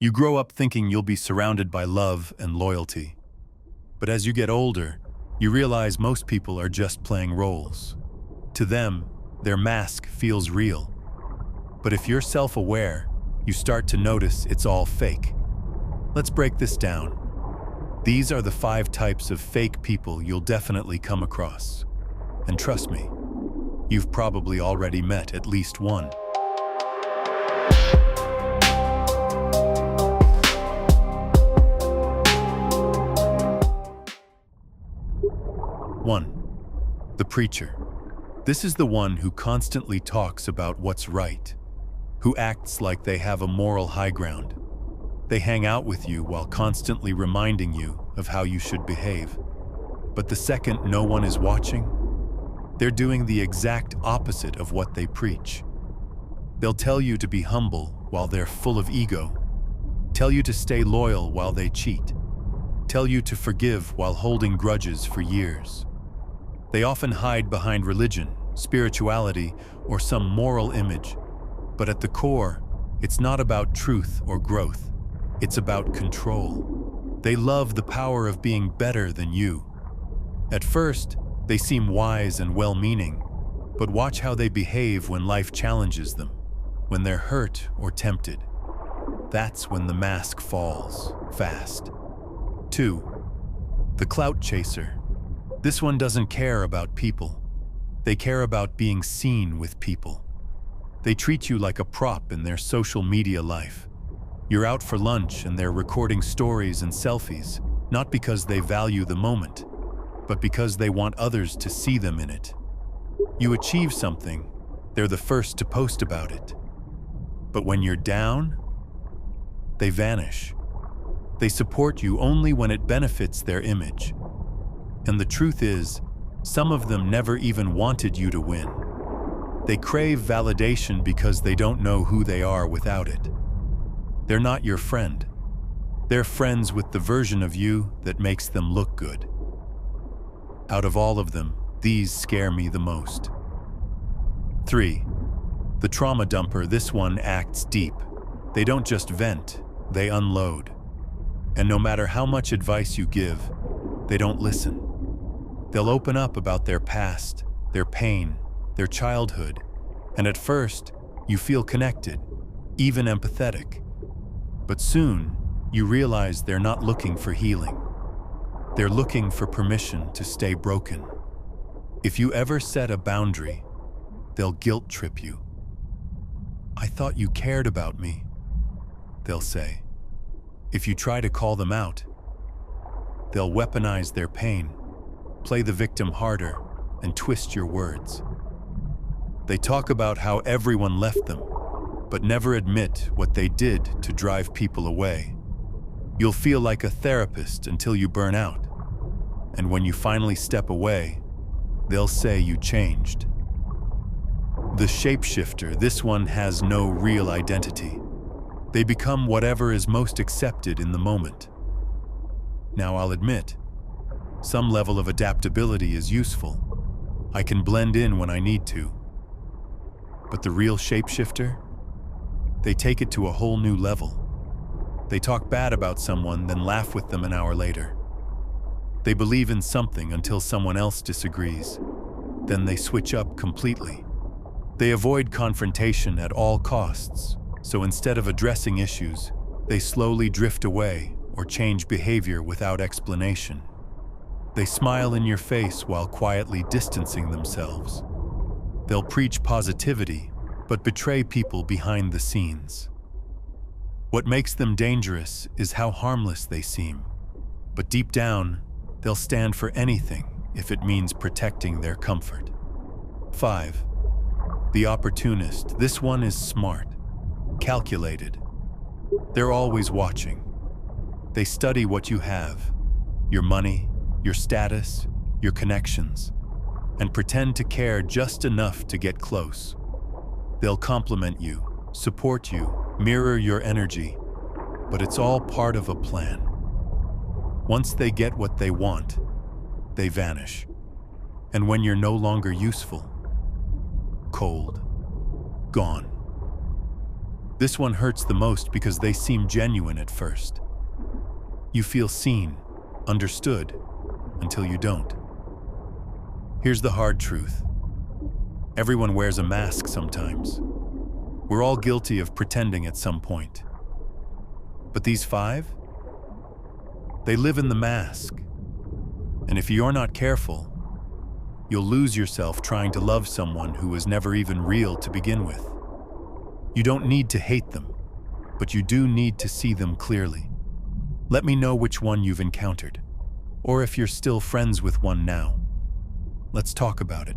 You grow up thinking you'll be surrounded by love and loyalty. But as you get older, you realize most people are just playing roles. To them, their mask feels real. But if you're self-aware, you start to notice it's all fake. Let's break this down. These are the 5 types of fake people you'll definitely come across. And trust me, you've probably already met at least one. One, the preacher. This is the one who constantly talks about what's right, who acts like they have a moral high ground. They hang out with you while constantly reminding you of how you should behave. But the second no one is watching, they're doing the exact opposite of what they preach. They'll tell you to be humble while they're full of ego, tell you to stay loyal while they cheat, tell you to forgive while holding grudges for years. They often hide behind religion, spirituality, or some moral image. But at the core, it's not about truth or growth. It's about control. They love the power of being better than you. At first, they seem wise and well-meaning, but watch how they behave when life challenges them, when they're hurt or tempted. That's when the mask falls, fast. 2, the clout chaser. This one doesn't care about people. They care about being seen with people. They treat you like a prop in their social media life. You're out for lunch and they're recording stories and selfies, not because they value the moment, but because they want others to see them in it. You achieve something, they're the first to post about it. But when you're down, they vanish. They support you only when it benefits their image. And the truth is, some of them never even wanted you to win. They crave validation because they don't know who they are without it. They're not your friend. They're friends with the version of you that makes them look good. Out of all of them, these scare me the most. 3, the trauma dumper. This one acts deep. They don't just vent, they unload. And no matter how much advice you give, they don't listen. They'll open up about their past, their pain, their childhood, and at first, you feel connected, even empathetic. But soon, you realize they're not looking for healing. They're looking for permission to stay broken. If you ever set a boundary, they'll guilt trip you. "I thought you cared about me," they'll say. If you try to call them out, they'll weaponize their pain, play the victim harder, and twist your words. They talk about how everyone left them, but never admit what they did to drive people away. You'll feel like a therapist until you burn out. And when you finally step away, they'll say you changed. The shapeshifter. This one has no real identity. They become whatever is most accepted in the moment. Now, I'll admit, some level of adaptability is useful. I can blend in when I need to. But the real shapeshifter? They take it to a whole new level. They talk bad about someone, then laugh with them an hour later. They believe in something until someone else disagrees. Then they switch up completely. They avoid confrontation at all costs, so instead of addressing issues, they slowly drift away or change behavior without explanation. They smile in your face while quietly distancing themselves. They'll preach positivity, but betray people behind the scenes. What makes them dangerous is how harmless they seem. But deep down, they'll stand for anything if it means protecting their comfort. 5, the opportunist. This one is smart, calculated. They're always watching. They study what you have, your money, your status, your connections, and pretend to care just enough to get close. They'll compliment you, support you, mirror your energy, but it's all part of a plan. Once they get what they want, they vanish. And when you're no longer useful, cold, gone. This one hurts the most because they seem genuine at first. You feel seen, understood, until you don't. Here's the hard truth. Everyone wears a mask sometimes. We're all guilty of pretending at some point. But these 5? They live in the mask. And if you're not careful, you'll lose yourself trying to love someone who was never even real to begin with. You don't need to hate them, but you do need to see them clearly. Let me know which one you've encountered, or if you're still friends with one now. Let's talk about it.